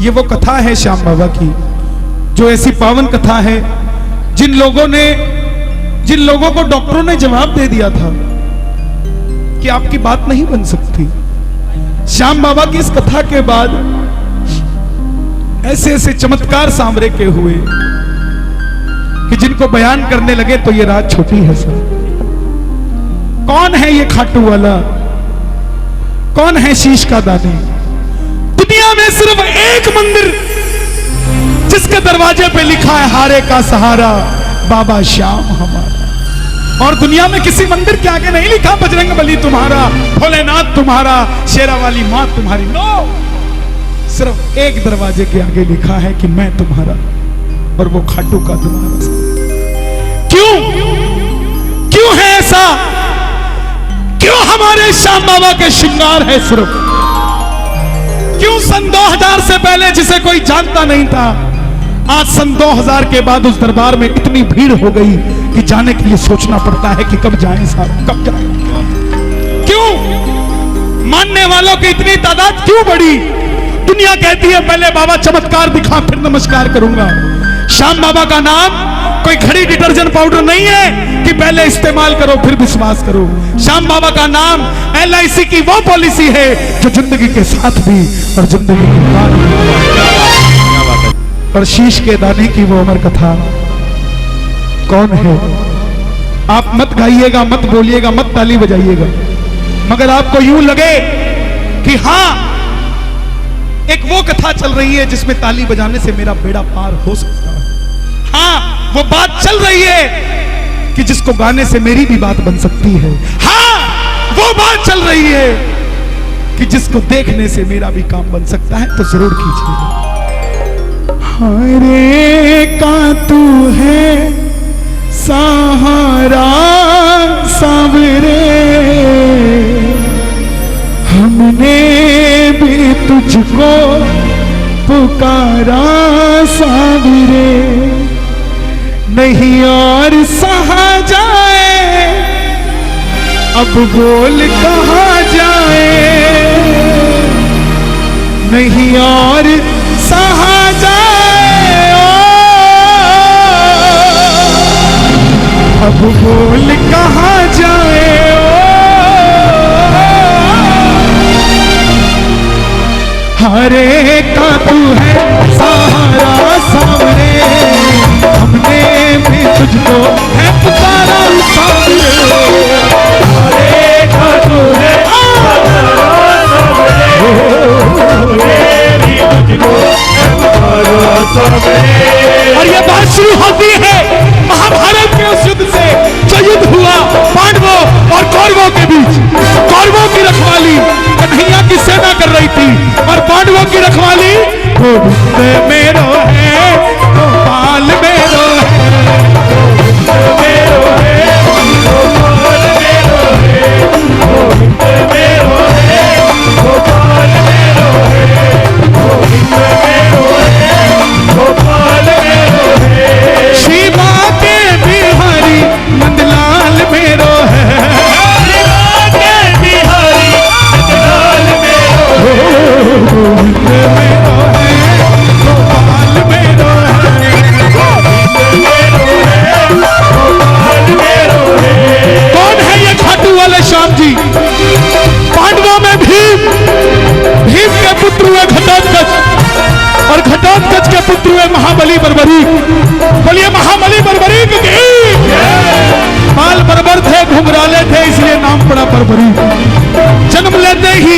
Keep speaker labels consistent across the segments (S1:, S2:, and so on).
S1: ये वो कथा है श्याम बाबा की, जो ऐसी पावन कथा है जिन लोगों को डॉक्टरों ने जवाब दे दिया था कि आपकी बात नहीं बन सकती। श्याम बाबा की इस कथा के बाद ऐसे ऐसे चमत्कार सांवरे के हुए कि जिनको बयान करने लगे तो ये रात छोटी है सर। कौन है ये खाटू वाला, कौन है शीश का दानी? दुनिया में सिर्फ एक मंदिर जिसके दरवाजे पे लिखा है हारे का सहारा बाबा श्याम हमारा, और दुनिया में किसी मंदिर के आगे नहीं लिखा बजरंग बली तुम्हारा, भोलेनाथ तुम्हारा, शेरा वाली मां तुम्हारी। नो, सिर्फ एक दरवाजे के आगे लिखा है कि मैं तुम्हारा, और वो खाटू का तुम्हारा। क्यों है ऐसा? क्यों हमारे श्याम बाबा के श्रृंगार है सिर्फ? क्यों सन 2000 से पहले जिसे कोई जानता नहीं था, आज सन 2000 के बाद उस दरबार में इतनी भीड़ हो गई कि जाने के लिए सोचना पड़ता है कि कब जाएं साहब, कब जाएं। क्यों मानने वालों की इतनी तादाद क्यों बढ़ी? दुनिया कहती है पहले बाबा चमत्कार दिखा फिर नमस्कार करूंगा। श्याम बाबा का नाम कोई खड़ी डिटर्जेंट पाउडर नहीं है कि पहले इस्तेमाल करो फिर विश्वास करो। श्याम बाबा का नाम LIC की वो पॉलिसी है जो जिंदगी के साथ भी और जिंदगी के बाद भी। और शीश के दाने की वो अमर कथा कौन है? आप मत गाइएगा, मत बोलिएगा, मत ताली बजाइएगा, मगर आपको यूं लगे कि हाँ एक वो कथा चल रही है जिसमें ताली बजाने से मेरा बेड़ा पार हो सकता है। हाँ, वो बात चल रही है कि जिसको गाने से मेरी भी बात बन सकती है। हाँ, वो बात चल रही है कि जिसको देखने से मेरा भी काम बन सकता है। तो जरूर कीजिए। हरे का तू है सहारा सांवरे, हमने भी तुझको पुकारा सांवरे, नहीं और सहा जाए अब बोल कहाँ जाए, नहीं और सहा जाए अब बोल कहाँ जाए। हरे का तू है सहारा सांवरे, हमने भी तुझको है पुकारा सांवरे, हरे का तू है सहारा सांवरे, हमने भी तुझको है पुकारा सांवरे। और ये बात शुरू होती है महाभारत के उस युद्ध से जो युद्ध हुआ पांडवों और कौरवों के बीच। कौरवों की रखवाली कन्हैया की सेना कर रही थी और पांडवों की रखवाली गोविंद मेरो है, गोपाल मेरो है, गोविंद मेरो है, गोपाल मेरो है, गोविंद मेरो है, गोपाल मेरो है, गोविंद मेरो है, गोपाल मेरो है, शिवा के बिहारी नंदलाल मेरो है, शिवा के बिहारी नंदलाल मेरो है, गोविंद मेरो है, गोपाल मेरो है, गोविंद मेरो है, गोपाल मेरो है। कौन है ये खाटू वाले श्याम जी? पांडवों में भीम के पुत्र हुए घटोत्कच, और घटोत्कच के पुत्र हुए महाबली बर्बरीक। बोलिए महाबली बर्बरीक की। बाल बर्बर थे, घुंघराले थे, इसलिए नाम पड़ा बर्बरीक। जन्म लेते ही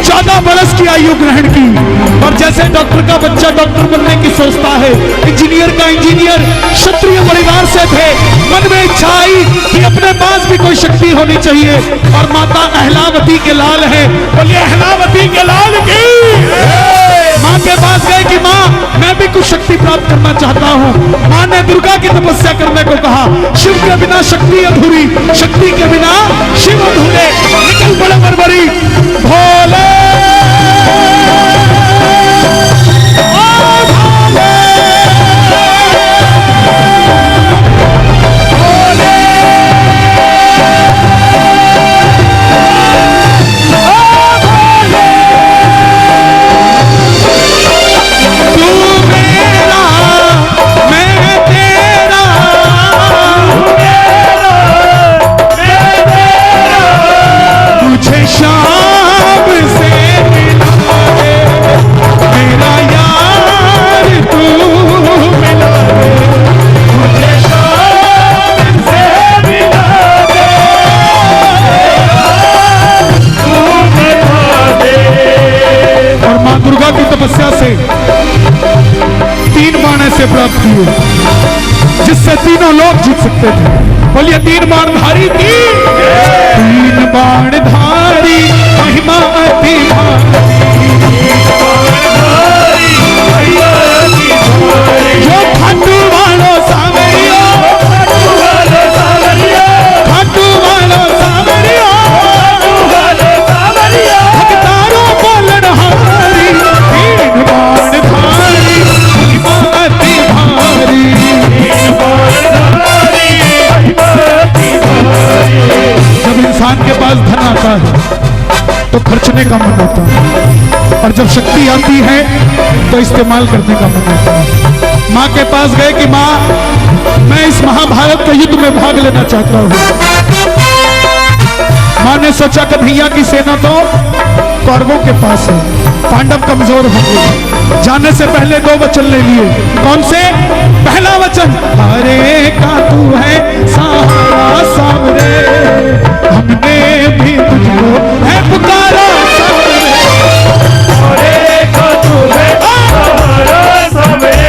S1: 14 बरस की आयु ग्रहण की, और जैसे डॉक्टर का बच्चा डॉक्टर बनने की सोचता है, इंजीनियर का इंजीनियर, क्षत्रिय परिवार से थे। मन में इच्छा आई कि अपने पास भी कोई शक्ति होनी चाहिए, और माता अहलावती के लाल है। बोलिए अहलावती के लाल की। माँ के पास गए कि माँ मैं भी कुछ शक्ति प्राप्त करना चाहता हूँ। माँ ने दुर्गा की तपस्या करने को कहा। शिव के बिना शक्ति अधूरी, शक्ति के बिना शिव अधूरे। निकल पड़े बर्बरी भोले से 3 बाण ऐसे प्राप्त किए जिससे तीनों लोग जीत सकते थे। बोलिए 3 बाणधारी की 3 बाणधारी महिमा अति जो खाटू वालो सावरिया खाटू वालो सावरिया भक्तारों बोलन हारी 3 बाणधारी महिमा अति भारी। जब इंसान के पास धन आता है तो खर्चने का मन होता है, और जब शक्ति आती है तो इस्तेमाल करने का मन होता है। माँ के पास गए कि माँ मैं इस महाभारत के युद्ध में भाग लेना चाहता हूँ। माँ ने सोचा कन्हैया की सेना तो कौरवों के पास है, पांडव कमजोर हो गए। जाने से पहले 2 वचन ले लिए। कौन से? पहला वचन हरे का तू है सहारा सामरे हमने भी तुझको है पुकारा सामरे हरे का तू है सहारा सामरे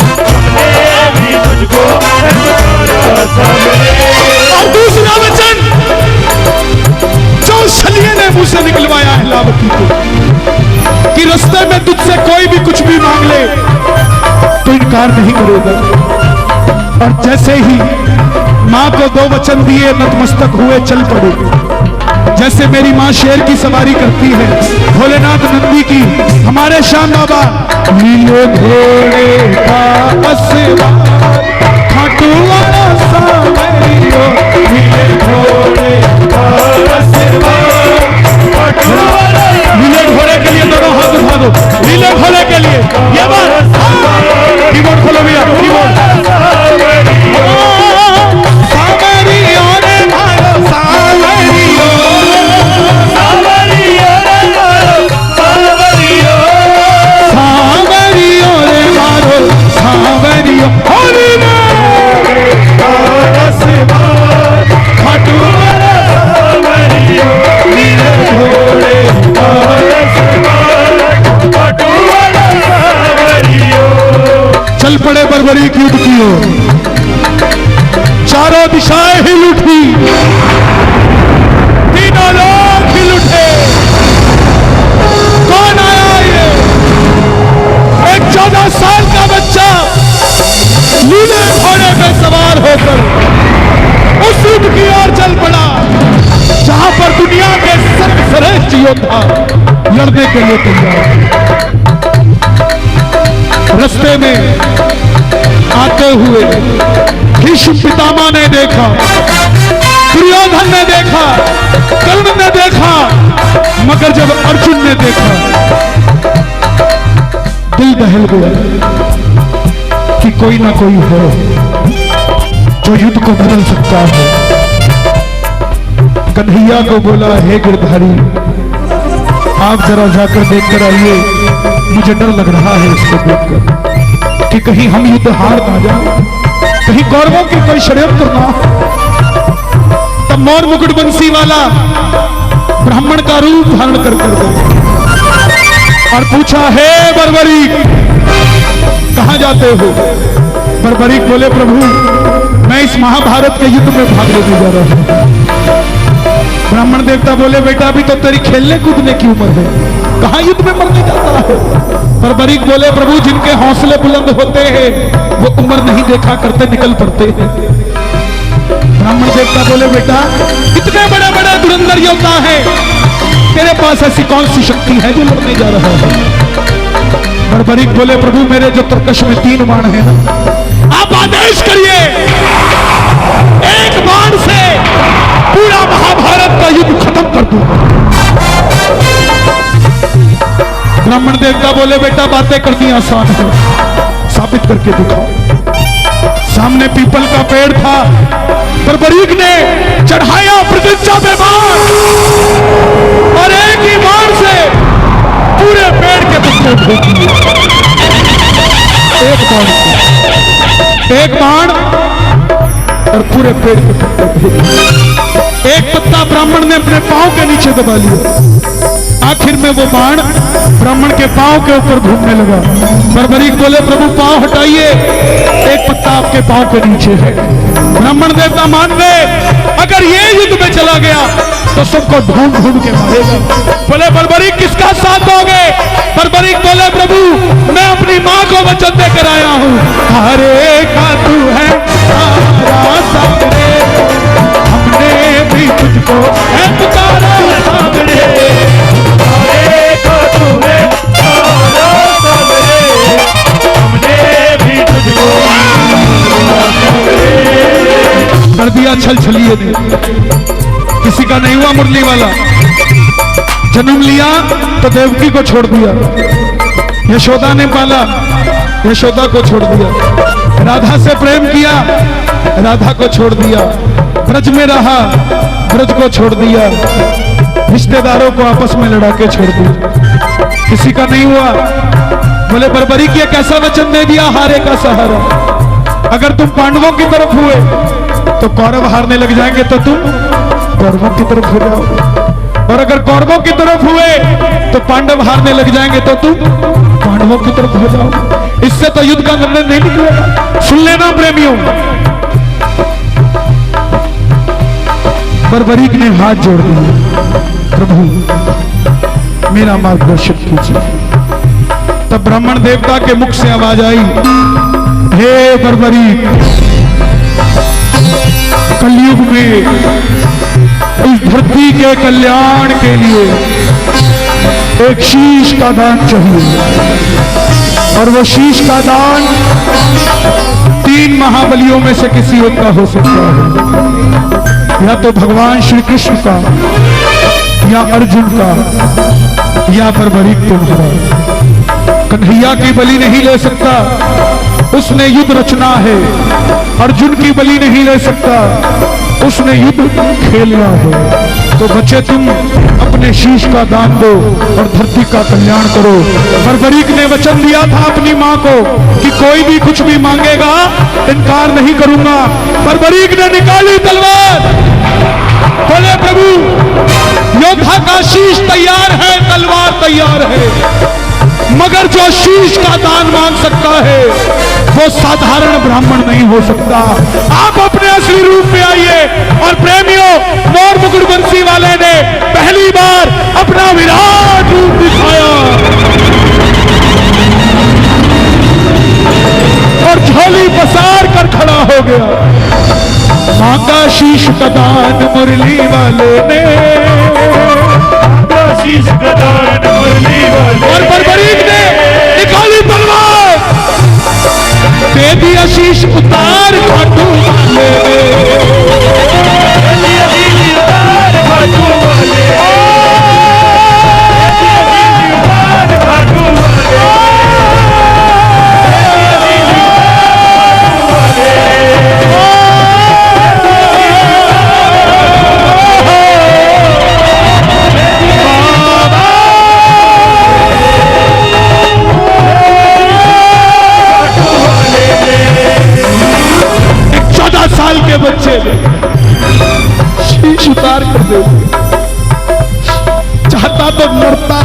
S1: हमने भी तुझको है पुकारा सामरे। और दूसरा वचन जो शल्य ने मुंह से निकलवाया है लावती को कि रास्ते में तुझसे कोई भी कुछ भी मांग ले तो इनकार नहीं करेगा। और जैसे ही मां को 2 वचन दिए नतमस्तक हुए चल पड़े। जैसे मेरी मां शेर की सवारी करती है, भोलेनाथ नंदी की, हमारे श्याम बाबा नीले घोड़े का असवार खाटू वाला सावरियो नीले घोड़े का असवार खाटू वाला। नीले घोड़े के लिए दोनों हाथ उठा दो, नीले घोड़े के लिए। ये बात कीबोर्ड खोलो भैया, कीबोर्ड। सावरियो रे मारो सावरियो सावरियो रे मारो सावरियो सावरियो रे मारो सावरियो हरि खाटू वाला सावरियो नीले घोड़े का असवार खाटू वाला सावरियो। चल पड़े बर्बरी की युद्ध की ओर। चारों दिशाएं हिल उठी, तीनों लोग हिल उठे। कौन आया ये? एक 14 साल का बच्चा नीले घोड़े पे सवार होकर उस युद्ध की ओर चल पड़ा जहां पर दुनिया के सर्वश्रेष्ठ योद्धा लड़ने के लिए तैयार। रास्ते में आते हुए भीष्म पितामह ने देखा, दुर्योधन ने देखा, कर्ण ने देखा, मगर जब अर्जुन ने देखा दिल दहल गया कि कोई ना कोई है जो युद्ध को बदल सकता है। कन्हैया को बोला हे गिरधारी आप जरा जाकर देखकर आइए, मुझे डर लग रहा है इसको देखकर कि कहीं हम युद्ध हार ना जाए, कहीं कौरवों की कोई षड्यंत्र ना। तब मोर मुकुट बंसी वाला ब्राह्मण का रूप धारण कर गए और पूछा हे बर्बरीक कहां जाते हो? बर्बरीक बोले प्रभु मैं इस महाभारत के युद्ध में भाग लेने जा रहा हूं। ब्राह्मण देवता बोले बेटा अभी तो तेरी खेलने कूदने की उम्र है, कहां युद्ध में मरने जाता है? बर्बरीक बोले प्रभु जिनके हौसले बुलंद होते हैं वो उम्र नहीं देखा करते, निकल पड़ते हैं। ब्राह्मण देवता बोले बेटा कितने बड़े बड़े धुरंधर योद्धा हैं, तेरे पास ऐसी कौन सी शक्ति है जो लड़ने जा रहा है? बर्बरीक बोले प्रभु मेरे जो तरकश में 3 बाण है ना, आप आदेश करिए एक बाण से पूरा महाभारत का युद्ध खत्म कर दूं। ब्राह्मण देवता बोले बेटा बातें करनी आसान है, साबित करके दिखाओ। सामने पीपल का पेड़ था, बर्बरीक ने चढ़ाया प्रतिज्ञा पे बाण और एक ही बाण से पूरे पेड़ के पत्ते फेंक दिए। एक बाण से, एक बाण और पूरे पेड़ के पत्ते फेंक दिए। एक पत्ता ब्राह्मण ने अपने पांव के नीचे दबा लिया, आखिर में वो बाण ब्राह्मण के पांव के ऊपर घूमने लगा। बर्बरीक बोले प्रभु पांव हटाइए, एक पत्ता आपके पांव के नीचे है। ब्राह्मण देवता मान गए, अगर ये युद्ध में चला गया तो सबको ढूंढ ढूंढ के मारेगा। बोले बर्बरीक किसका साथ दोगे? बर्बरीक बोले प्रभु मैं अपनी माँ को वचन देकर आया हूँ, हरे का तू है सारा सामने, हमने भी तुझको है पुकारा सामने, हरे का तू है सारा सामने, हमने भी तुझको कर दिया छल छलिए ने। किसी का नहीं हुआ मुरली वाला, जन्म लिया तो देवकी को छोड़ दिया, यशोदा ने पाला, यशोदा को छोड़ दिया, राधा से प्रेम किया, राधा को छोड़ दिया, ब्रज में रहा, ब्रज को छोड़ दिया, रिश्तेदारों को आपस में लड़ा के छोड़ दिया। किसी का नहीं हुआ। बोले बर्बरीक ये कैसा वचन दे दिया, हारे का सहारा। अगर तुम पांडवों की तरफ हुए तो कौरव हारने लग जाएंगे तो तुम कौरवों की तरफ हो जाओगे, और अगर कौरवों की तरफ हुए तो पांडव हारने लग जाएंगे तो तुम पांडवों की तरफ हो जाओगे। इससे तो युद्ध का निर्णय नहीं निकलेगा। सुन लेना प्रेमियों, बर्बरीक ने हाथ जोड़ दिए, प्रभु मेरा मार्गदर्शन कीजिए। तब ब्राह्मण देवता के मुख से आवाज आई, हे बर्बरीक कलयुग में इस धरती के कल्याण के लिए एक शीश का दान चाहिए, और वो शीश का दान 3 महाबलियों में से किसी एक का हो सकता है, या तो भगवान श्री कृष्ण का, या अर्जुन का, या बर्बरीक तुम्हारा। कन्हैया की बलि नहीं ले सकता, उसने युद्ध रचना है। अर्जुन की बलि नहीं ले सकता, उसने युद्ध खेलना है। तो बच्चे तुम अपने शीश का दान दो और धरती का कल्याण करो। बर्बरीक ने वचन दिया था अपनी माँ को कि कोई भी कुछ भी मांगेगा इनकार नहीं करूंगा। बर्बरीक ने निकाली तलवार, बोले प्रभु योद्धा का शीश तैयार है, तलवार तैयार है, मगर जो शीश का दान मांग सकता है वो साधारण ब्राह्मण नहीं हो सकता। आप अपने असली रूप में आइए। और प्रेमियों, मोर मुकुट बंसी वाले ने पहली बार अपना विराट रूप दिखाया और झोली पसार कर खड़ा हो गया। मांगा शीश का दान मुरली वाले ने, शीश का दान मुरली वाले, और बर्बरीक ने निकाली तलवार, दे दिया शीश उतार खाटू वाले, साल के बच्चे ने शीश उतार कर दे दिया। चाहता तो मरता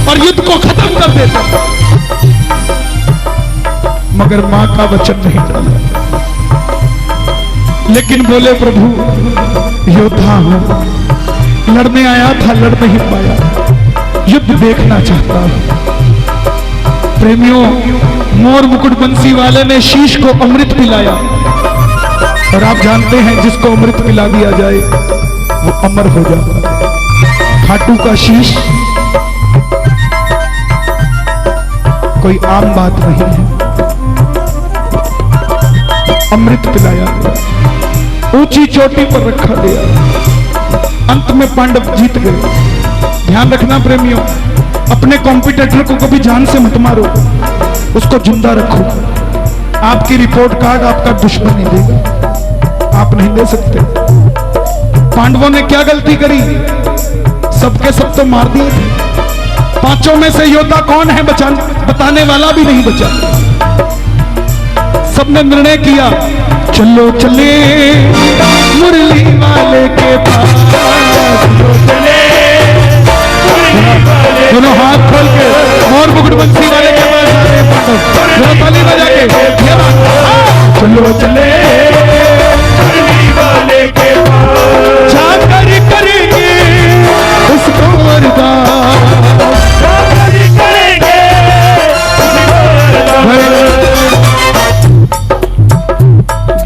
S1: और युद्ध को खत्म कर देता, मगर मां का वचन नहीं टाला। लेकिन बोले प्रभु योद्धा हूं, लड़ने आया था, लड़ नहीं पाया, युद्ध देखना चाहता हूं। प्रेमियों, मोर मुकुट बंसी वाले ने शीश को अमृत पिलाया, और आप जानते हैं जिसको अमृत पिला दिया जाए वो अमर हो जाता है। खाटू का शीश कोई आम बात नहीं है, अमृत पिलाया गया, ऊंची चोटी पर रखा गया। अंत में पांडव जीत गए। ध्यान रखना प्रेमियों, अपने कॉम्पिटिटर को कभी जान से मत मारो, उसको जिंदा रखो। आपकी रिपोर्ट कार्ड आपका दुश्मन नहीं देगा, आप नहीं दे सकते। पांडवों ने क्या गलती करी? सबके सब तो मार दिए थे। 5 में से योद्धा कौन है बताने वाला भी नहीं बचा। सबने निर्णय किया चलो चले मुरली वाले के पास, चलो चले दोनों हाथ खोल के मोर मुकुट बंसी वाले के पास आ रहे पांडव, ताली बजा के चलो चले वाले के पास जाकर करेंगे उसको अरदास, करेंगे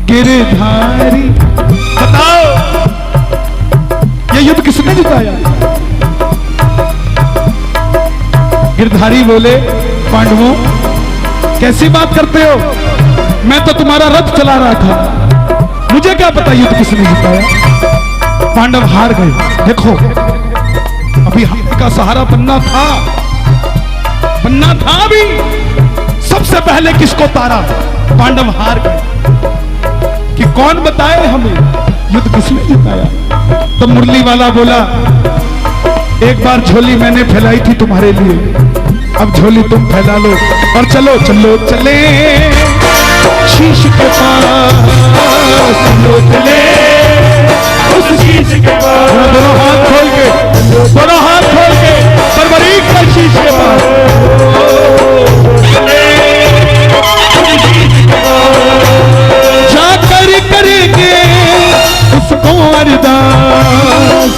S1: गिरधारी। बताओ ये युद्ध किसने जिताया? गिरधारी बोले पांडवों कैसी बात करते हो, मैं तो तुम्हारा रथ चला रहा था, मुझे क्या पता युद्ध किसने जिताया। पांडव हार गए। देखो अभी हाथ का सहारा बनना था अभी, सबसे पहले किसको तारा? पांडव हार गए कि कौन बताए हमें युद्ध किसने जिताया। तो मुरली वाला बोला एक बार झोली मैंने फैलाई थी तुम्हारे लिए, अब झोली तुम फैला लो और चलो चलो चले शीश के पास, चलो चले उस शीश के पास। दोनों हाथ खोल के बर्बरीक का शीश के पास जाकर करेंगे उसको अरदास,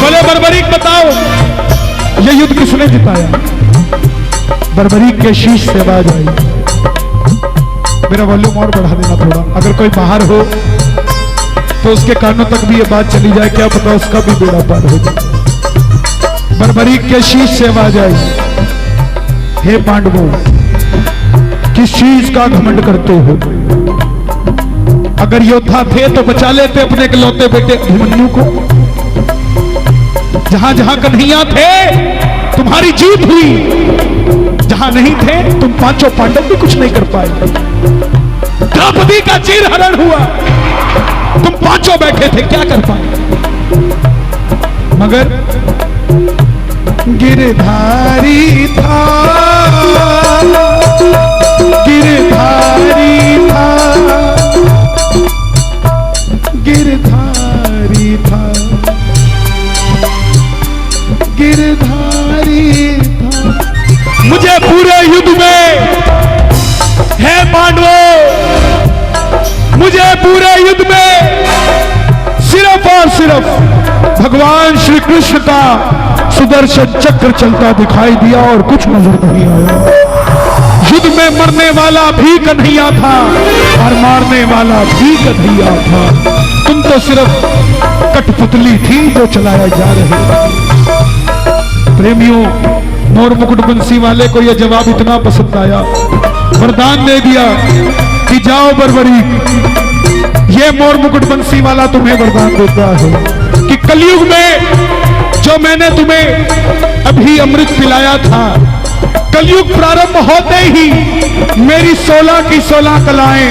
S1: बोले बर्बरीक बताओ ये युद्ध किसने जिताया? बर्बरीक के शीश से आवाज आई। मेरा वॉल्यूम और बढ़ा देना थोड़ा, अगर कोई बाहर हो तो उसके कानों तक भी ये बात चली जाए, क्या पता उसका भी बेड़ा पार हो जाए। बर्बरीक के शीश से आवाज आई, हे पांडवों किस चीज का घमंड करते हो? अगर योद्धा थे तो बचा लेते अपने इकलौते बेटे अभिमन्यु को। जहां जहां कन्हैया थे तुम्हारी जीत हुई, जहां नहीं थे तुम पांचों पांडव भी कुछ नहीं कर पाए। द्रौपदी का चीरहरण हुआ, तुम पांचों बैठे थे, क्या कर पाए? मगर गिरधारी था, गिरधारी था, गिरधारी था, गिरधारी था। मुझे पूरे युद्ध में, हे पांडवों, मुझे पूरे युद्ध में सिर्फ और सिर्फ भगवान श्री कृष्ण का सुदर्शन चक्र चलता दिखाई दिया और कुछ नजर नहीं आया। युद्ध में मरने वाला भी कन्हैया था और मारने वाला भी कन्हैया था। तुम तो सिर्फ कठपुतली थी जो चलाया जा रहे। प्रेमियों, मोर मुकुट बंसी वाले को यह जवाब इतना पसंद आया, वरदान दे दिया कि जाओ बर्बरीक, ये मोर मुकुट बंसी वाला तुम्हें वरदान देता है कि कलयुग में जो मैंने तुम्हें अभी अमृत पिलाया था, कलयुग प्रारंभ होते ही मेरी 16 की 16 कलाएं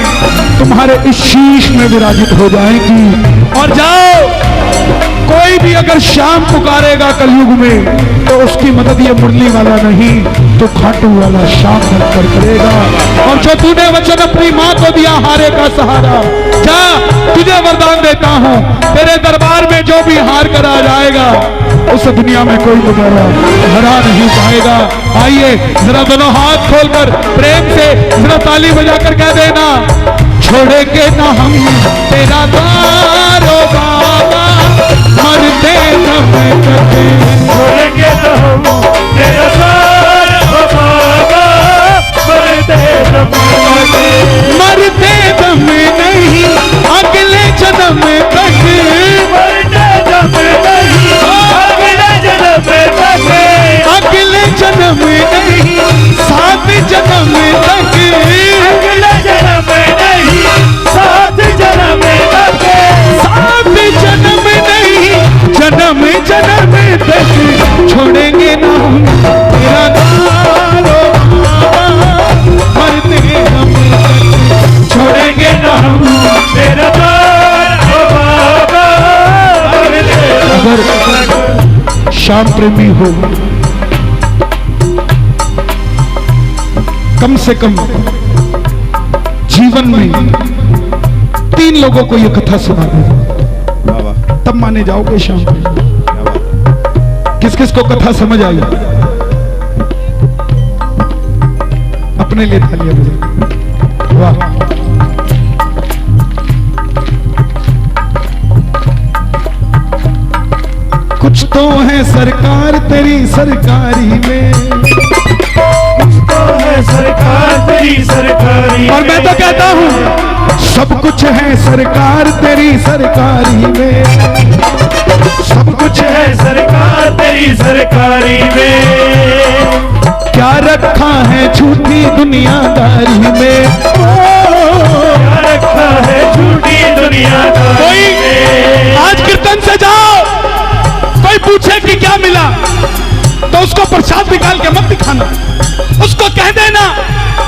S1: तुम्हारे इस शीश में विराजित हो जाएंगी। और जाओ, कोई भी अगर श्याम पुकारेगा कलयुग में तो उसकी मदद ये मुरली वाला नहीं तो खाटू वाला श्याम बनकर करेगा। और जो तूने वचन अपनी मां को दिया हारे का सहारा, जा तुझे वरदान देता हूं, तेरे दरबार में जो भी हार कर आ जाएगा उस दुनिया में कोई दोबारा हरा नहीं पाएगा। आइए जरा दोनों हाथ खोलकर प्रेम से जरा ताली बजाकर कह देना, छोड़ेंगे ना हम तेरा द्वार ओ बाबा, मरते दम तक छोड़ेंगे ना हम तेरा द्वार ओ बाबा, मरते दम तक, मरते दम नहीं अगले जन्म तक, मरते दम नहीं अगले जन्म तक, अगले जन्म नहीं 7 जन्म तक, अगले जन्म नहीं 7 जन्म तक, 7 जन्म नहीं जन्म जन्म तक छोड़ेंगे ना हम तेरा द्वार ओ बाबा, मरते दम तक छोड़ेंगे ना हम तेरा द्वार ओ बाबा, मरते दम तक। श्याम प्रेमी हो, कम से कम जीवन में 3 लोगों को यह कथा सुना दे। तब माने जाओगे शाम को। किस किस को कथा समझ आई? अपने लिए तालियां बजाओ। वाह, कुछ तो है सरकार तेरी सरकारी में,
S2: कुछ तो है सरकार तेरी सरकारी।
S1: और मैं तो कहता हूँ सब कुछ है सरकार तेरी सरकारी में, सब कुछ है
S2: सरकार तेरी सरकारी में।
S1: क्या रखा है झूठी दुनियादारी में,
S2: क्या रखा है झूठी दुनियादारी
S1: कोई
S2: में।
S1: आज कीर्तन से जाओ, कोई पूछे कि क्या मिला तो उसको प्रसाद निकाल के मत दिखाना, उसको कह देना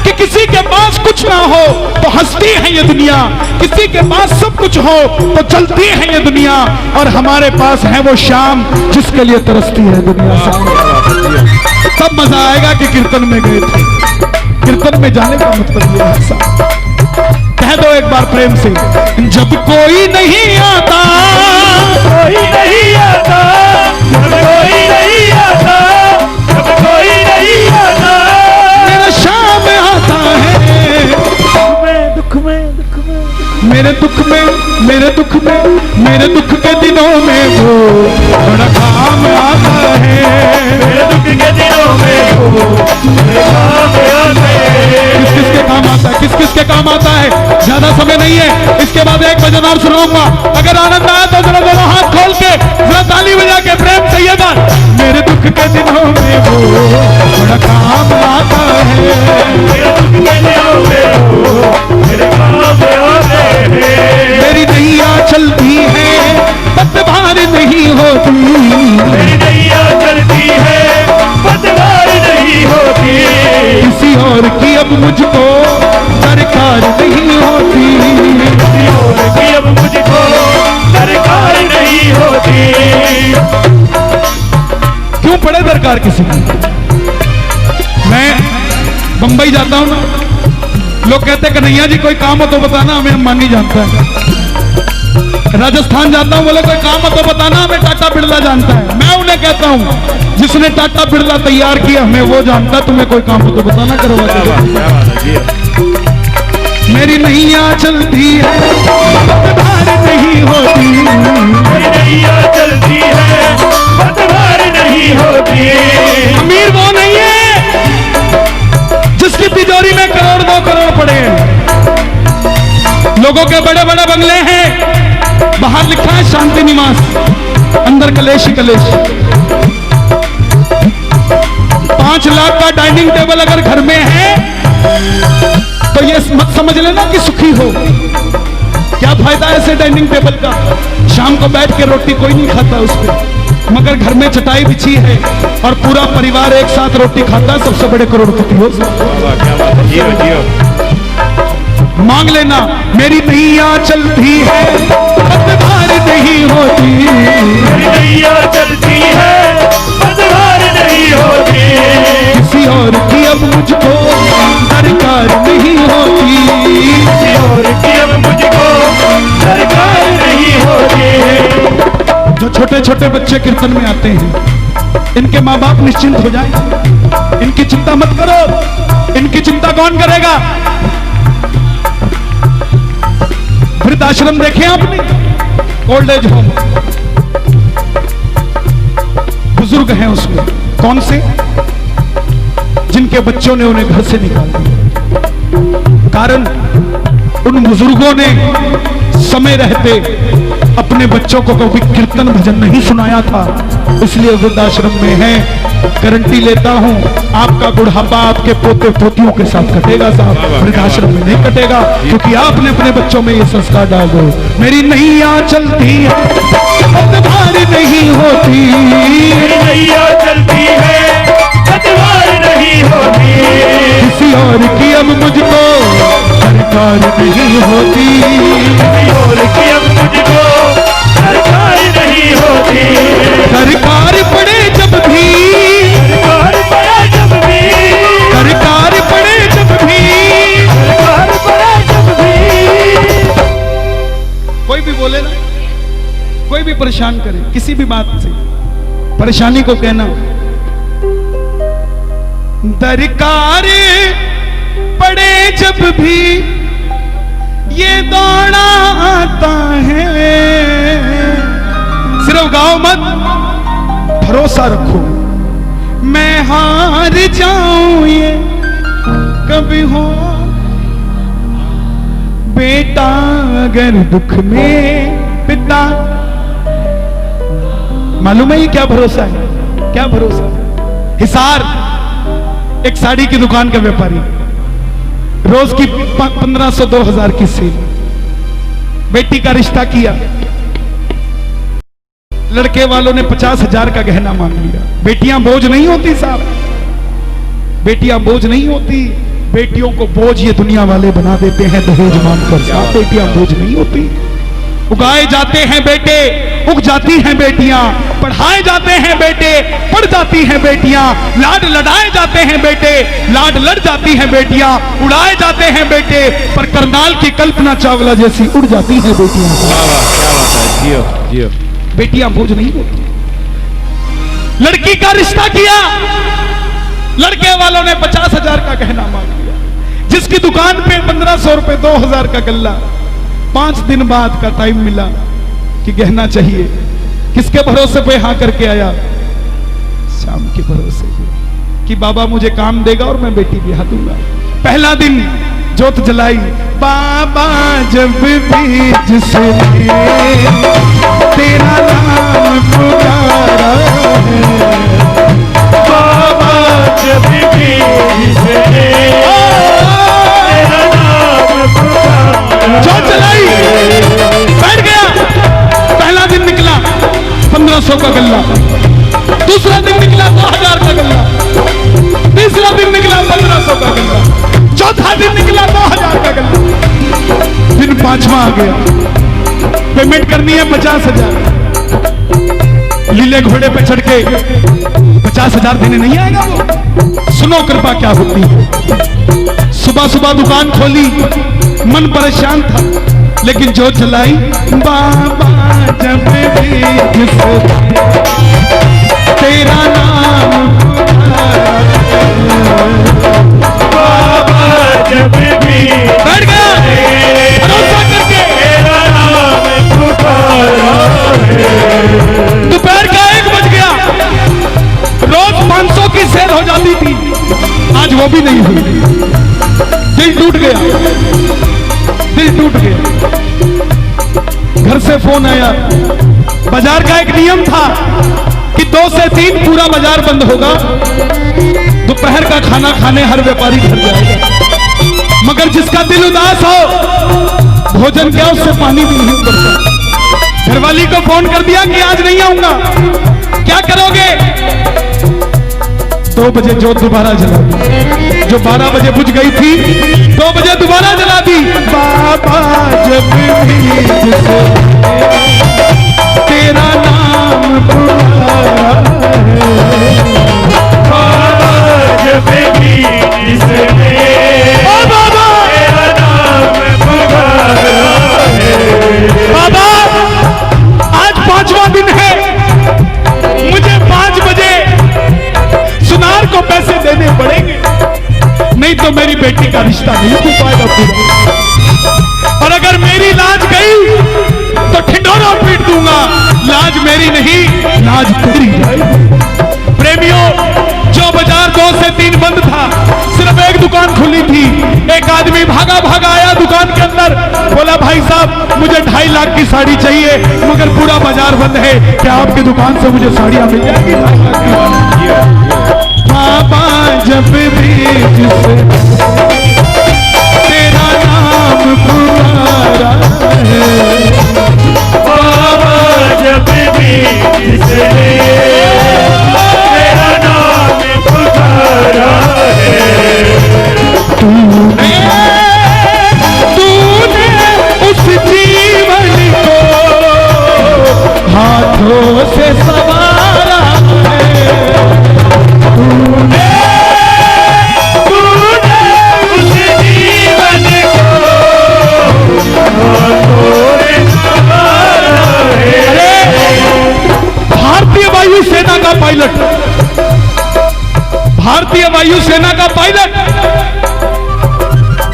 S1: कि किसी के पास कुछ ना हो तो हंसती है ये दुनिया, किसी के पास सब कुछ हो तो चलती है ये दुनिया, और हमारे पास है वो शाम जिसके लिए तरसती है दुनिया। तब मजा आएगा कि कीर्तन में गए थे। कीर्तन में जाने का मतलब ये है साहब, कह दो एक बार प्रेम से, जब कोई नहीं आता,
S2: कोई नहीं आता, जब कोई नहीं आता, जब कोई नहीं आता,
S1: मेरा शाम आता है।
S2: दुख में, दुख में,
S1: मेरे दुख में, मेरे दुख में, मेरे दुख के दिनों में वो बड़ा काम आता है।
S2: मेरे दुख के दिनों में वो मेरे काम आता है।
S1: किस किस के काम आता है, किस किस के काम आता है? ज्यादा समय नहीं है, इसके बाद एक भजन और सुनाऊंगा। अगर आनंद आया तो जरा दोनों हाथ खोल के जरा ताली बजा के प्रेम से ये बात, मेरे दुख के दिनों में वो बड़ा काम आता है।
S2: मेरे दुख के दिनों में वो मेरे काम आता है।
S1: मेरी नैया चलती है पतवार नहीं होती,
S2: मेरी नैया चलती है पतवार नहीं होती।
S1: किसी और की अब मुझको दरकार नहीं होती,
S2: किसी और की अब मुझको दरकार नहीं होती।
S1: क्यों पड़े दरकार किसी की? मैं बंबई जाता हूं ना, लोग कहते कन्हैया जी कोई काम हो तो बताना, हमें अंबानी जानता है। राजस्थान जाता हूं, बोले कोई काम हो तो बताना, हमें टाटा बिरला जानता है। मैं उन्हें कहता हूं जिसने टाटा बिरला तैयार किया हमें वो जानता, तुम्हें कोई काम हो तो बताना, करवा। मेरी नैया चलती है पतवार नहीं होती,
S2: मेरी नैया चलती है पतवार नहीं होती।
S1: अमीर वो नहीं है जिसकी तिजोरी में करोड़ 2 करोड़ पड़े हैं। लोगों के बड़े बड़े बंगले हैं, बाहर लिखा है शांति निवास, अंदर कलेश ही कलेश। 5 लाख का डाइनिंग टेबल अगर घर में है तो ये मत समझ लेना कि सुखी हो। क्या फायदा ऐसे डाइनिंग टेबल का? शाम को बैठ के रोटी कोई नहीं खाता उस पर, मगर घर में चटाई बिछी है और पूरा परिवार एक साथ रोटी खाता है, सबसे बड़े करोड़पति हो। मांग लेना, मेरी नैया चलती है पतवार नहीं होती,
S2: मेरी नैया चलती है पतवार नहीं होती।
S1: किसी और की अब मुझको दरकार नहीं होती,
S2: किसी और की अब मुझको दरकार नहीं होती।
S1: जो छोटे छोटे बच्चे कीर्तन में आते हैं, इनके माँ बाप निश्चिंत हो जाएं, इनकी चिंता मत करो। इनकी चिंता कौन करेगा? वृद्धाश्रम देखे आपने? ओल्ड एज होम, बुजुर्ग हैं उसमें। कौन से? जिनके बच्चों ने उन्हें घर से निकाल दिया। कारण उन बुजुर्गों ने समय रहते अपने बच्चों को कभी कीर्तन भजन नहीं सुनाया था, इसलिए वृद्धाश्रम में है। गारंटी लेता हूं आपका बुढ़ापा आपके पोते पोतियों के साथ कटेगा साहब, वृद्धाश्रम में नहीं कटेगा, क्योंकि आपने अपने बच्चों में ये संस्कार डाल दो। मेरी नैया चलती है पतवार नहीं होती,
S2: मेरी नैया चलती है पतवार नहीं होती।
S1: किसी और की अब मुझको सरकार नहीं होती,
S2: किसी और की अब मुझको सरकार नहीं होती।
S1: सरकार पड़े जब भी,
S2: सरकार पड़े जब भी,
S1: सरकार पड़े जब भी,
S2: सरकार पड़े जब भी।
S1: कोई भी बोले ना, कोई भी परेशान परेशान करे किसी भी बात से, परेशानी को कहना दरकार पड़े जब भी ये दौड़ा आता है। सिर्फ गाओ मत, भरोसा रखो, मैं हार जाऊं ये कभी हो। बेटा अगर दुख में पिता, मालूम है ये क्या भरोसा है, क्या भरोसा है। हिसार एक साड़ी की दुकान का व्यापारी, रोज की 1500-2000 की सेल, बेटी का रिश्ता किया, लड़के वालों ने 50,000 का गहना मांग लिया। बेटियां बोझ नहीं होती साहब, बेटियां बोझ नहीं होती, बेटियों को बोझ ये दुनिया वाले बना देते हैं दहेज मांगकर। साहब बेटियां बोझ नहीं होती, उगाए जाते हैं बेटे, उग जाती हैं बेटियां, पढ़ाए जाते हैं बेटे, पढ़ जाती हैं बेटियां, लाड लड़ाए जाते हैं बेटे, लाड लड़ जाती हैं बेटियां, उड़ाए जाते हैं बेटे, पर करनाल की कल्पना चावला जैसी उड़ जाती हैं बेटियां।
S2: क्या बात है, जियो जियो।
S1: बेटियां बोझ नहीं होती। लड़की का रिश्ता किया, लड़के वालों ने 50,000 का गहना मांग लिया, जिसकी दुकान पे 1500 रुपए 2000 का गल्ला। 5 दिन बाद का टाइम मिला कि गहना चाहिए, किसके भरोसे पे हाँ करके आया? शाम के भरोसे पे कि बाबा मुझे काम देगा और मैं बेटी ब्याह दूंगा। पहला दिन जोत जलाई, बाबा जब भी जिसे तेरा नाम पुकारा है,
S2: बाबा जब भी जिसे तेरा नाम पुकारा।
S1: जोत जलाई, बैठ गया। पहला दिन निकला 1500 का गल्ला, दूसरा दिन निकला 2000 का गल्ला, तीसरा दिन निकला 1500 का गल्ला, चौथा दिन निकला 2000 का गल्ला। दिन 5वां आ गया, पेमेंट करनी है 50,000। लीले घोड़े पे चढ़ के 50,000 देने नहीं आएगा वो। सुनो कृपा क्या होती है। सुबह सुबह दुकान खोली, मन परेशान था, लेकिन जो जलाई, बाबा जब भी जिसे तेरा नाम पुकारा,
S2: बाबा जब भी
S1: बैठ गया भरोसा करके,
S2: तेरा नाम पुकारा है।
S1: दोपहर का 1 बज गया। रोज 500 की सेल हो जाती थी, आज वो भी नहीं हुई। दिल टूट गया, दिल टूट गया। घर से फोन आया, बाजार का एक नियम था कि 2 से 3 पूरा बाजार बंद होगा, दोपहर का खाना खाने हर व्यापारी घर जाएगा। मगर जिसका दिल उदास हो, भोजन क्या उससे पानी भी नहीं उतरता। घरवाली को फोन कर दिया कि आज नहीं आऊंगा, क्या करोगे? 2 बजे जोत दोबारा जला दी, जो 12 बजे बुझ गई थी 2 बजे दोबारा जला दी। बाबा जब भी जिसे तेरा नाम पुकारा है,
S2: बाबा जब भी जिसे
S1: बाबा
S2: तेरा नाम पुकारा है।
S1: बाबा आज 5वां दिन है, मुझे 5 बजे सुनार को पैसे देने पड़ेंगे, नहीं तो मेरी बेटी का रिश्ता नहीं हो पाएगा पूरा। और अगर मेरी लाज गई तो ठिंडोरा पीट दूंगा। लाज मेरी नहीं, लाज तेरी जाएगी। प्रेमियों, जो बाजार 2 से 3 बंद था, सिर्फ एक दुकान खुली थी। एक आदमी भागा भागा आया दुकान के अंदर, बोला भाई साहब मुझे 2.5 लाख की साड़ी चाहिए, मगर पूरा बाजार बंद है, क्या आपकी दुकान से मुझे साड़ियां मिल जाएगी? 2.5 लाख की। बाबा जब भी जिसे तेरा नाम पुकारा है,
S2: बाबा जब भी जिसे तेरा नाम पुकारा है।
S1: तूने उस जीवन को हाथों से संवारा है, तूने
S2: उस जीवन को हाथों से संवारा है।
S1: सेना का पायलट, भारतीय वायुसेना का पायलट,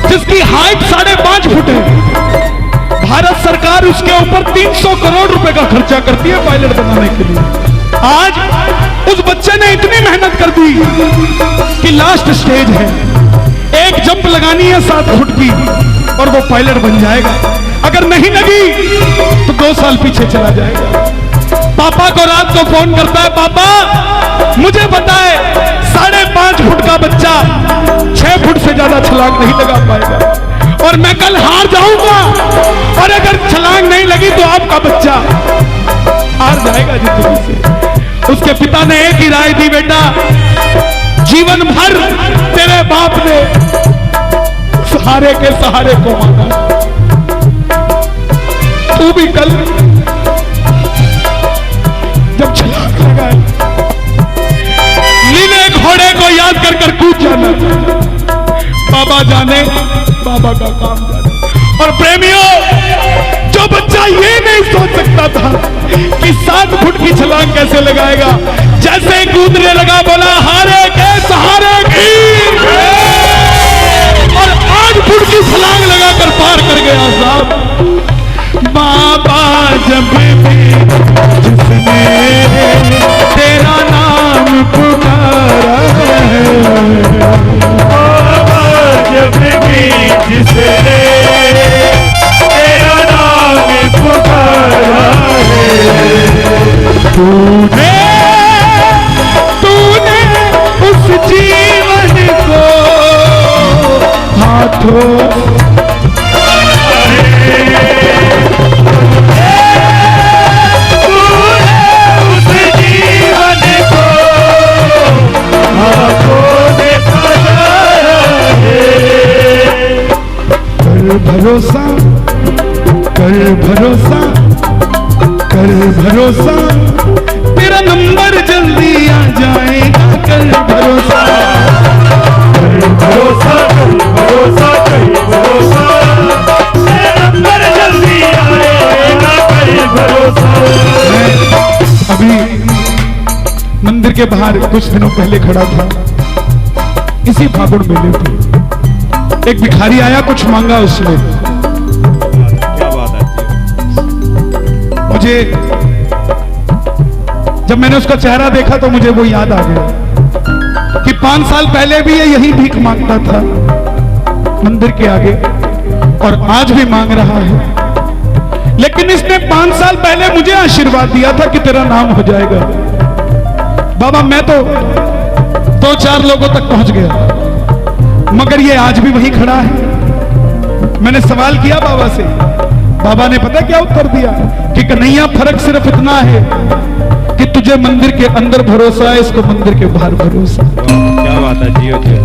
S1: जिसकी हाइट 5.5 फुट है। भारत सरकार उसके ऊपर 300 करोड़ रुपए का खर्चा करती है पायलट बनाने के लिए। आज उस बच्चे ने इतनी मेहनत कर दी कि लास्ट स्टेज है, एक जंप लगानी है 7 फुट की और वो पायलट बन जाएगा। अगर नहीं लगी तो 2 साल पीछे चला जाएगा। पापा को रात को फोन करता है, पापा मुझे पता है 5.5 फुट का बच्चा 6 फुट से ज्यादा छलांग नहीं लगा पाएगा और मैं कल हार जाऊंगा, और अगर छलांग नहीं लगी तो आपका बच्चा हार जाएगा जिंदगी से। उसके पिता ने एक ही राय दी, बेटा जीवन भर तेरे बाप ने सहारे के सहारे को मांगा, तू भी कल जब छलांग लगाए नीले घोड़े को याद कर कर कूद जाना। बाबा जाने, बाबा का काम जाने। और प्रेमियों, जो बच्चा ये नहीं सोच सकता था कि 7 फुट की छलांग कैसे लगाएगा, जैसे कूदने लगा बोला हारे के सहारे की, और 8 फुट की छलांग लगाकर पार कर गया साहब। बाबा जब भी जिसने तेरा नाम पुकारा है,
S2: बाबा जब भी जिसने तेरा नाम पुकारा है,
S1: तूने उस जीवन को हाथों भरोसा कर, भरोसा कर, भरोसा तेरा नंबर जल्दी आ जाएगा। कर भरोसा,
S2: कर भरोसा, कर भरोसा, कर भरोसा, तेरा नंबर जल्दी आएगा। कर भरोसा।
S1: अभी मंदिर के बाहर कुछ दिनों पहले खड़ा था, इसी फागुन मेले पे एक भिखारी आया, कुछ मांगा उसने।
S2: क्या बात है।
S1: मुझे जब मैंने उसका चेहरा देखा तो मुझे वो याद आ गया कि 5 साल पहले भी ये यही भीख मांगता था मंदिर के आगे, और आज भी मांग रहा है। लेकिन इसने 5 साल पहले मुझे आशीर्वाद दिया था कि तेरा नाम हो जाएगा। बाबा मैं तो 2-4 लोगों तक पहुंच गया, मगर ये आज भी वहीं खड़ा है। मैंने सवाल किया बाबा से, बाबा ने पता क्या उत्तर दिया कि कन्हैया फर्क सिर्फ इतना है कि तुझे मंदिर के अंदर भरोसा है, इसको मंदिर के बाहर भरोसा।
S2: क्या बात है। जियो जियो।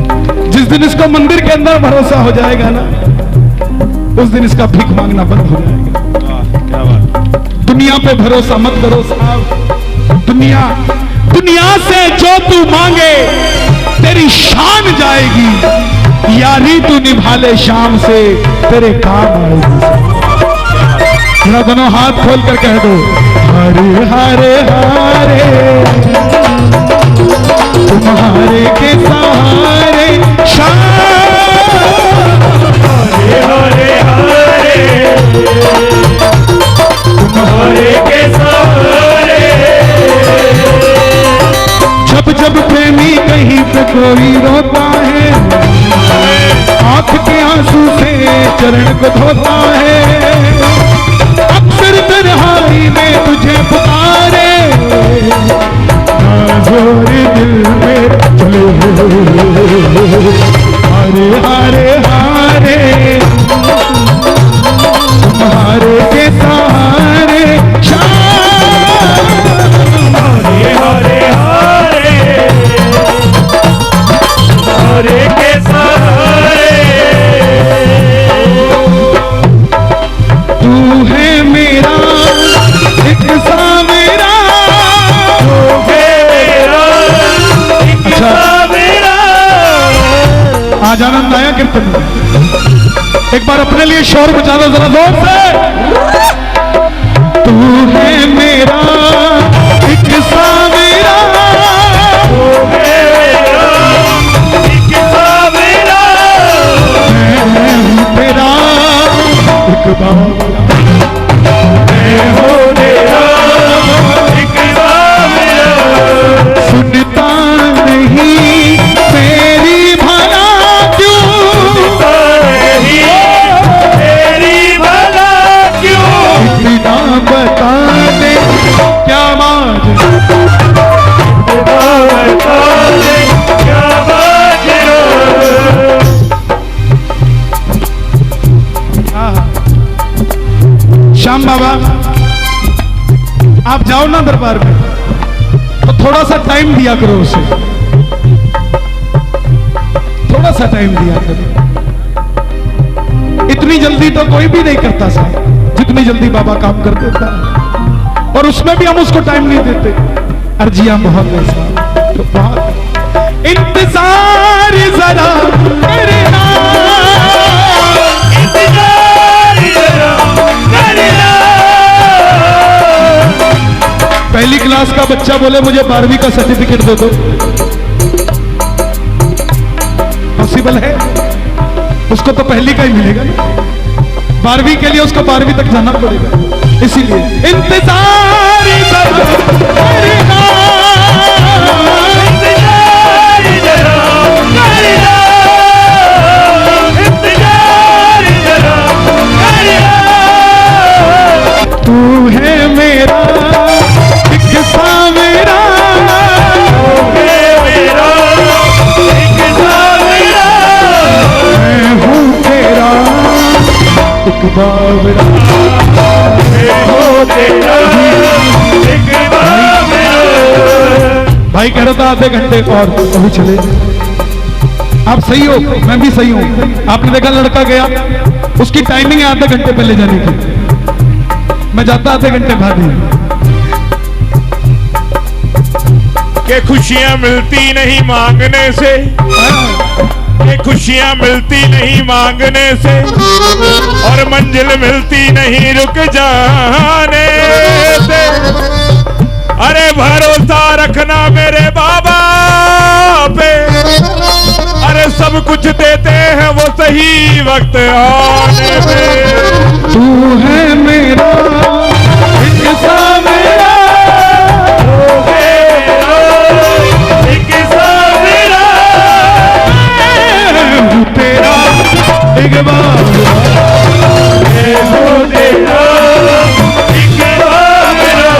S1: जिस दिन इसको मंदिर के अंदर भरोसा हो जाएगा ना, उस दिन इसका भीख मांगना बंद हो जाएगा।
S2: क्या बात।
S1: दुनिया पे भरोसा मत करो साहब। दुनिया से जो तू मांगे तेरी शान जाएगी, यारी तू निभा ले शाम से तेरे काम आएगी। मेरा दोनों हाथ खोल कर कह दो, हरे हरे हरे तुम्हारे के सहारे शाम,
S2: हरे हरे हरे तुम्हारे के सहारे।
S1: जब जब प्रेमी कहीं पे कोई रोता है, आंख के आंसू से चरण को धोता है, अक्सर तन्हाई में तुझे पुकारे, नाज़ोरे दिल में चले हरे हरे हरे तुम्हारे के सहारे
S2: हरे हरे हरे हरे के सहारे।
S1: तू है मेरा एक सा मेरा,
S2: तू है मेरा एक सा मेरा।
S1: आज आनंद आया कीर्तन में। एक बार अपने लिए शोर बजा दो जरा जोर से। तू है मेरा एक सा मेरा, थोड़ा सा टाइम दिया करो उसे, थोड़ा सा टाइम दिया करो। इतनी जल्दी तो कोई भी नहीं करता साहब, जितनी जल्दी बाबा काम कर देता है, और उसमें भी हम उसको टाइम नहीं देते। अर्जियां बहुत है साहब, तो बहुत इंतजार जरा करना,
S2: इंतजार जरा करना।
S1: पहली क्लास का बच्चा बोले मुझे 12वीं का सर्टिफिकेट दे दो, पॉसिबल है? उसको तो पहली का ही मिलेगा, 12वीं के लिए उसको 12वीं तक जाना पड़ेगा। इसीलिए इंतजार जरा करना,
S2: इंतजार जरा करना, इंतजार जरा करना।
S1: तू है मेरा एक सावरा,
S2: तू है मेरा एक सावरा,
S1: मैं हूँ तेरा एक बावरा,
S2: मैं हूँ तेरा एक बावरा।
S1: भाई कह रहा था आधे घंटे और, अभी चले। आप सही हो, मैं भी सही हूँ। आपने देखा लड़का गया, उसकी टाइमिंग है आधे घंटे पहले जाने की, मैं जाता आधे घंटे बाद ही।
S2: के खुशियां मिलती नहीं मांगने से, के खुशियां मिलती नहीं मांगने से, और मंजिल मिलती नहीं रुक जाने से। अरे भरोसा रखना मेरे बाबा पे, अरे सब कुछ देते हैं वो सही वक्त आने पे।
S1: तू है मेरा एक सावरा,
S2: एक सावरा,
S1: मैं हूँ तेरा एक बावरा,
S2: मैं हूँ तेरा एक बावरा।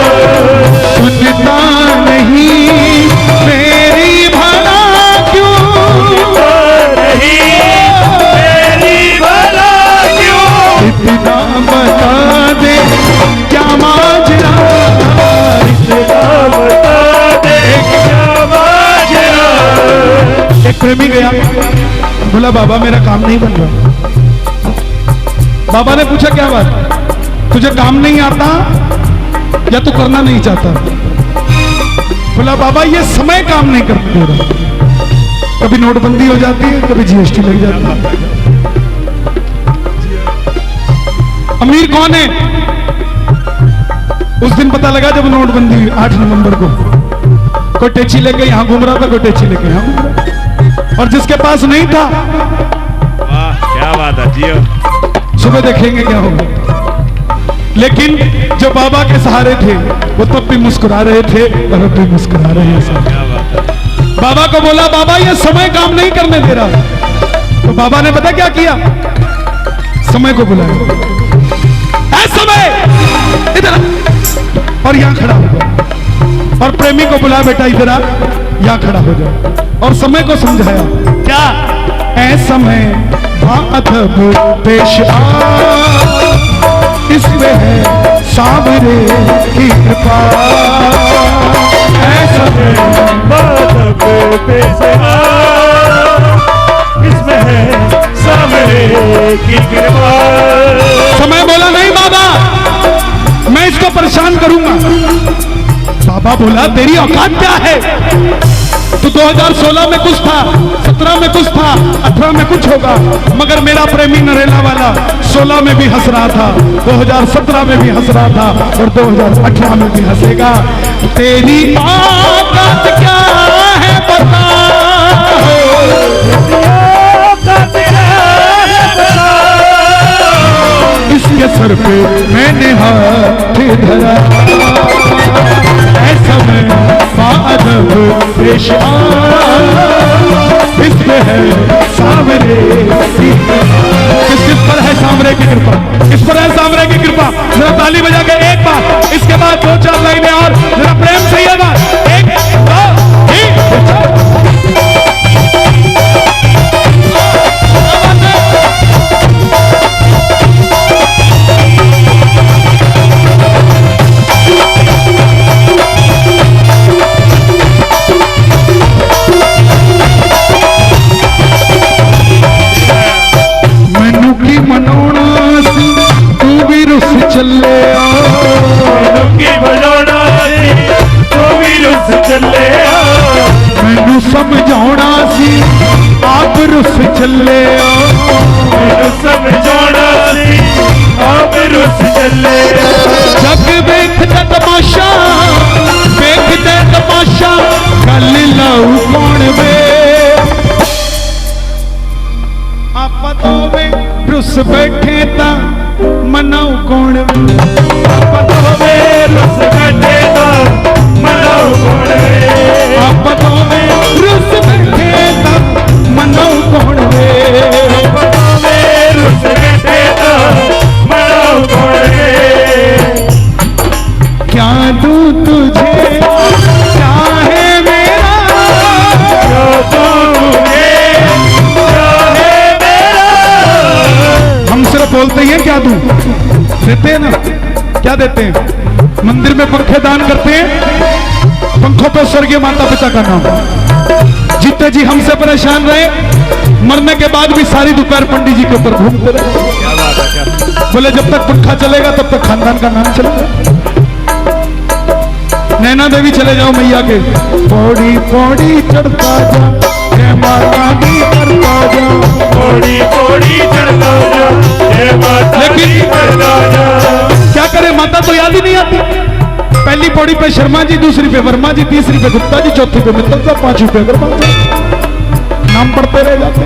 S1: सुनता नहीं मेरी भला क्यों,
S2: नहीं मेरी भला क्यों,
S1: इतना बता दे क्या माजरा,
S2: इतना बता दे क्या माजरा।
S1: एक प्रेमी गया, बोला बाबा मेरा काम नहीं बन रहा। बाबा ने पूछा क्या बात, तुझे काम नहीं आता या तू करना नहीं चाहता? बोला बाबा ये समय काम नहीं करने दे रहा, कभी नोटबंदी हो जाती है, कभी जीएसटी लग जाती है। अमीर कौन है? उस दिन पता लगा जब नोटबंदी हुई 8 नवंबर को, कोई टेची लेके यहां घूम रहा था, कोई टेची लेके यहां घूम रहा था। और जिसके पास नहीं था,
S2: वाह क्या बात है जियो।
S1: सुबह देखेंगे क्या होगा। लेकिन जो बाबा के सहारे थे वो तब भी मुस्कुरा रहे थे और अब भी मुस्कुरा रहे हैं सब।
S2: क्या बात है।
S1: बाबा को बोला बाबा ये समय काम नहीं करने दे रहा, तो बाबा ने पता क्या किया, समय को बुलाया, ऐ समय इधर आ, और यहां खड़ा हो गया। और प्रेमी को बुला बेटा इधर आ, यहां खड़ा हो जाओ, और समय को समझाया क्या, ऐ समय अथब पेश आ, इसमें है सावरे की कृपा, ऐ समय
S2: बात पे से आ, इसमें है सावरे की कृपा।
S1: समय बोला नहीं बाबा मैं इसको परेशान करूंगा। बाबा बोला तेरी औकात क्या है, तो 2016 में कुछ था, 17 में कुछ था, 18 में कुछ होगा, मगर मेरा प्रेमी नरेला वाला 16 में भी हंस रहा था, 2017 में भी हंस रहा था, और 2018 में भी हंसेगा। तेरी औकात क्या है बता, इसके सर पे मैंने हाथ धरा, ऐसा मैं बादब पेश आ, इसमें है सावरे की किस पर है सावरे की कृपा, किस पर है सावरे की कृपा। जरा ताली बजा के एक बार, इसके बाद 2-4 लाइनें और, जरा प्रेम से ये बात, 1 2 3 4। समझाना सी आप रुस चले
S2: मैनू समझाना सी आप रुस चले
S1: जग वेखदा तमाशा वेखदा तमाशा गल लाऊ कौन वे आप दोवे रुस बैठे ता मनाऊ कौन वे
S2: आप दोवे रुस बैठे ता मनाऊ कौन वे
S1: आप दोवे रुस बैठे ता मनाऊ कौन वे
S2: आप दोवे रुस बैठे ता मनाऊ कौन वे
S1: क्या दूं तुझे चाहे मेरा
S2: जो तुझे चाहे मेरा
S1: हम सिर्फ बोलते ही हैं क्या दूं देते हैं ना क्या देते हैं मंदिर में पंखे दान करते हैं पंखों पे स्वर्गीय माता पिता का नाम जीते जी हमसे परेशान रहे मरने के बाद भी सारी दोपहर पंडित जी के ऊपर घूमते रहे
S2: क्या बात है क्या
S1: बोले जब तक पंखा चलेगा तब तक खानदान का नाम चलेगा नैना देवी चले जाओ मैया के पौड़ी पौड़ी चढ़ता जा जय माता दी करता जा
S2: पौड़ी पौड़ी चढ़ता जा जय माता दी करता जा
S1: क्या करे माता तो याद ही नहीं आती पहली पौड़ी पे शर्मा जी दूसरी पे वर्मा जी तीसरी पे गुप्ता जी चौथी पे मित्तल साहब पांचवी पे अग्रवाल साहब नाम पढ़ते रह जाते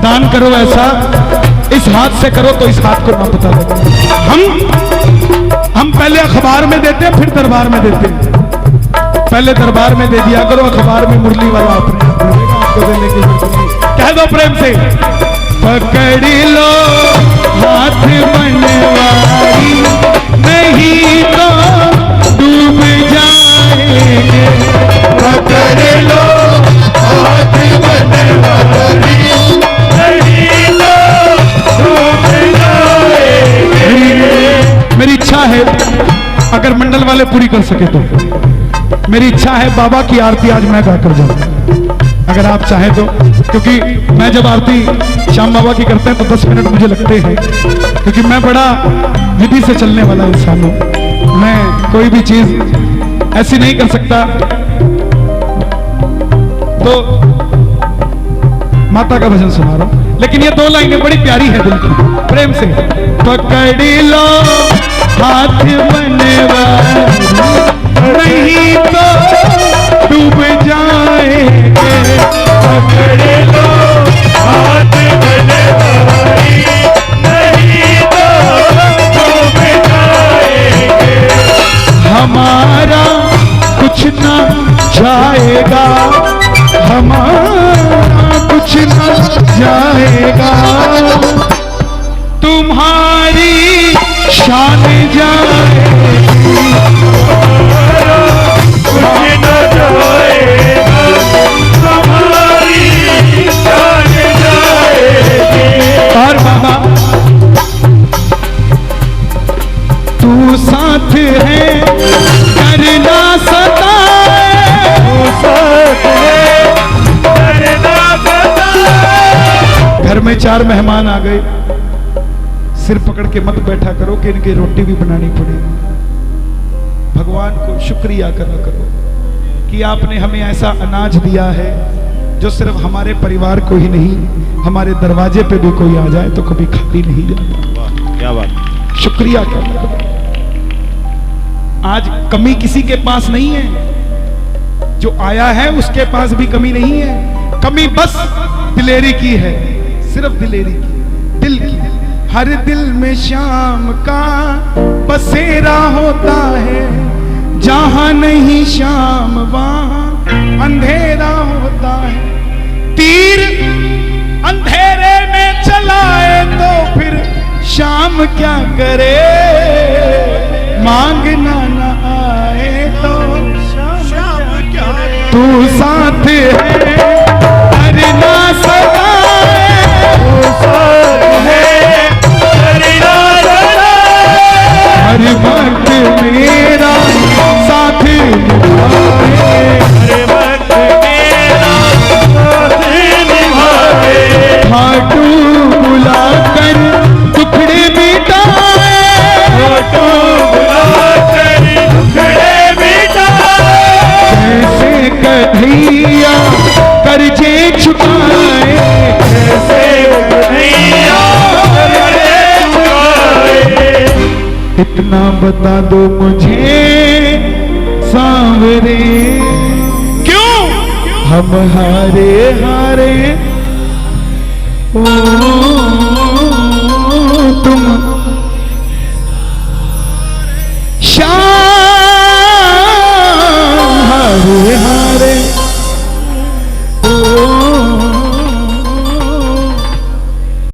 S1: दान करो ऐसा इस हाथ से करो तो इस हाथ को ना पता लगे हम पहले अखबार में देते हैं फिर दरबार में देते हैं पहले दरबार में दे दिया करो अखबार में मुरली वाला अपने आप मिलेगा आपको देने की जरूरत नहीं कह दो प्रेम से पकड़ लो हाथ बनवारी नहीं तो डूब जाएंगे
S2: पकड़ लो हाथ बनवारी नहीं तो डूब जाएंगे
S1: मेरी इच्छा है अगर मंडल वाले पूरी कर सके तो मेरी इच्छा है बाबा की आरती आज मैं गाकर जाऊं अगर आप चाहें तो क्योंकि मैं जब आरती श्याम बाबा की करते हैं तो 10 मिनट मुझे लगते हैं क्योंकि मैं बड़ा विधि से चलने वाला इंसान हूं मैं कोई भी चीज ऐसी नहीं कर सकता तो माता का भजन सुना रहा हूं लेकिन ये 2 लाइनें बड़ी प्यारी है दिल की प्रेम से पकड़ लो हाथ बनवारी नहीं तो डूब जाएंगे
S2: पकड़ लो हाथ बनवारी नहीं तो डूब जाएंगे
S1: हमारा कुछ ना जाएगा हमारा कुछ ना जाएगा तुम्हारी शान जाएगी
S2: कुछ न जाएगा हमारी शान जाएगी
S1: और बाबा तू साथ है करना सताए
S2: तू साथ है करना सताए
S1: घर में 4 मेहमान आ गए सिर पकड़ के मत बैठा करो कि इनकी रोटी भी बनानी पड़ेगी भगवान को शुक्रिया करा करो कि आपने हमें ऐसा अनाज दिया है जो सिर्फ हमारे परिवार को ही नहीं हमारे दरवाजे पे भी कोई आ जाए तो कभी खाली नहीं जाता
S2: क्या बात
S1: शुक्रिया करो आज कमी किसी के पास नहीं है जो आया है उसके पास भी कमी नहीं है कमी बस दिलेरी की है सिर्फ दिलेरी की दिल की हर दिल में शाम का बसेरा होता है जहां नहीं शाम वहां अंधेरा होता है तीर अंधेरे में चलाए तो फिर शाम क्या करे मांगना न आए तो शाम क्या करे तू साथ है करना सताए
S2: तू साथ है करना सताए
S1: हर वक्त मेरा साथ निभाए
S2: हर वक्त मेरा साथ निभाए
S1: खाटू बुलाकर टुकड़े मिटाए
S2: फोटो बुलाकर टुकड़े मिटाए
S1: जैसे कन्हैया चुकाए,
S2: कैसे कन्हैया रे चुकाए।
S1: इतना बता दो मुझे सांवरे,
S2: क्यों
S1: हम हारे हारे ओ